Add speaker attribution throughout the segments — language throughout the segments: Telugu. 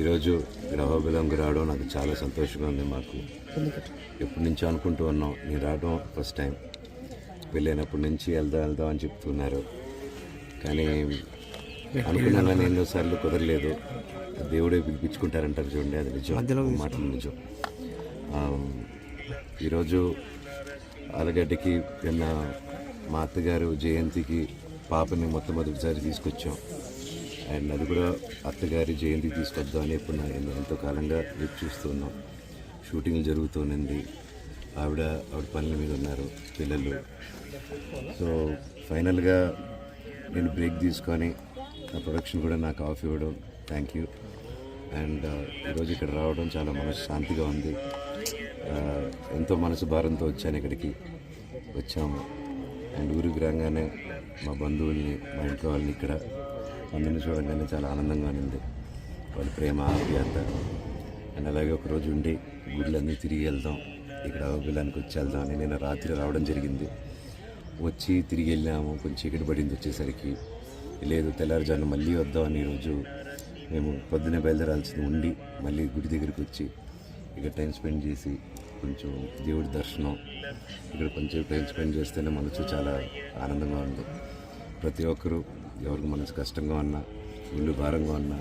Speaker 1: ఈరోజు గ్రహోబలంకి రావడం నాకు చాలా సంతోషంగా ఉంది. మాకు ఎప్పటి నుంచో అనుకుంటూ ఉన్నాం, నేను రావడం ఫస్ట్ టైం. పెళ్ళైనప్పటి నుంచి వెళ్దాం అని చెప్తున్నారు, కానీ అనుకున్నాను కానీ ఎన్నోసార్లు కుదరలేదు. దేవుడే పిలిపించుకుంటారంటారు చూడండి, అది నిజం, మాటలు నిజం. ఈరోజు ఆలగడ్డకి నిన్న మా అత్తగారు జయంతికి పాపని మొట్టమొదటిసారి తీసుకొచ్చాం. అండ్ అది కూడా అత్తగారి జయంతికి తీసుకొద్దాం అని ఇప్పుడు ఎంతో కాలంగా వెయిట్ చూస్తున్నాం. షూటింగ్లు జరుగుతూనండి, ఆవిడ పనుల మీద ఉన్నారు, పిల్లలు. సో ఫైనల్గా నేను బ్రేక్ తీసుకొని నా ప్రొడక్షన్ కూడా నాకు ఆఫ్ ఇవ్వడం, థ్యాంక్ యూ. అండ్ ఈరోజు ఇక్కడ రావడం చాలా మనశ్శాంతిగా ఉంది. ఎంతో మనసు భారంతో వచ్చాను, ఇక్కడికి వచ్చాము. అండ్ ఊరికి రాగానే మా బంధువుల్ని, మా ఇంట్లో వాళ్ళని ఇక్కడ అందరిని చూడగానే చాలా ఆనందంగా ఉంది. వాళ్ళ ప్రేమ, ఆప్యాయత. అండ్ అలాగే ఒకరోజు ఉండి గుళ్ళన్నీ తిరిగి వెళ్దాం, ఇక్కడ అవబిలానికి వచ్చి వెళ్దాం అని నేను రాత్రి రావడం జరిగింది. వచ్చి తిరిగి వెళ్ళాము, కొంచెం చీకటి పడింది వచ్చేసరికి. లేదు, తెల్లారుజాను మళ్ళీ వద్దామని ఈరోజు మేము పొద్దున్నే బయలుదేరాల్సింది ఉండి మళ్ళీ గుడి దగ్గరికి వచ్చి ఇక్కడ టైం స్పెండ్ చేసి కొంచెం దేవుడి దర్శనం, ఇక్కడ కొంచెం టైం స్పెండ్ చేస్తేనే మనసు చాలా ఆనందంగా ఉంది. ప్రతి ఒక్కరూ ఎవరికి మనసు కష్టంగా ఉన్నా, ఇల్లు భారంగా ఉన్నా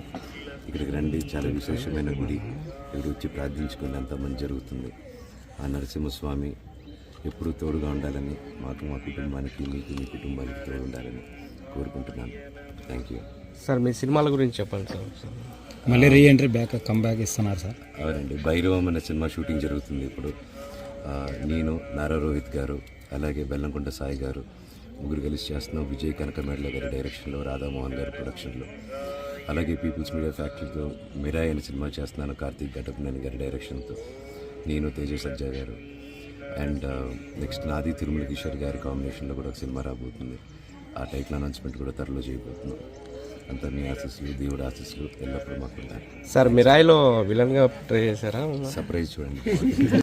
Speaker 1: ఇక్కడికి రండి. చాలా విశేషమైన గుడి, ఇక్కడ వచ్చి ప్రార్థించుకుని అంత మంచి జరుగుతుంది. ఆ నరసింహస్వామి ఎప్పుడూ తోడుగా ఉండాలని, మాకు, మా కుటుంబానికి, మీకు, మీ కుటుంబానికి తోడు ఉండాలని కోరుకుంటున్నాను. Thank you
Speaker 2: sir. మీ సినిమాల గురించి చెప్పండి సార్.
Speaker 3: మళ్ళీ రీఎంట్రీ కమ్బ్యాక్ ఇస్తున్నారు సార్?
Speaker 1: అవునండి, భైరవం అనే సినిమా షూటింగ్ జరుగుతుంది ఇప్పుడు. నేను, నారా రోహిత్ గారు, అలాగే బెల్లంకొండ సాయి గారు ముగ్గురు కలిసి చేస్తున్నాం. విజయ్ కనకమేడల గారి డైరెక్షన్లో, రాధామోహన్ గారి ప్రొడక్షన్లో. అలాగే పీపుల్స్ మీడియా ఫ్యాక్టరీతో మిరాయ్ అనే సినిమా చేస్తున్నాను, కార్తీక్ ఘటప్నేని గారి డైరెక్షన్తో. నేను, తేజ సజ్జా గారు. అండ్ నెక్స్ట్ నాది తిరుమల కిషోర్ గారి కాంబినేషన్లో కూడా ఒక సినిమా రాబోతుంది. ఆ టైటిల్ అనౌన్స్మెంట్ కూడా త్వరలో చేయబోతున్నాం. అంతా మీ ఆశీస్సులు, దేవుడి ఆశీస్సులు ఎల్లప్పుడూ మాకు ఉంటాయి.
Speaker 2: సార్, మిరాయిలో విలన్గా ట్రై చేశారా?
Speaker 1: సర్ప్రైజ్ చూడండి.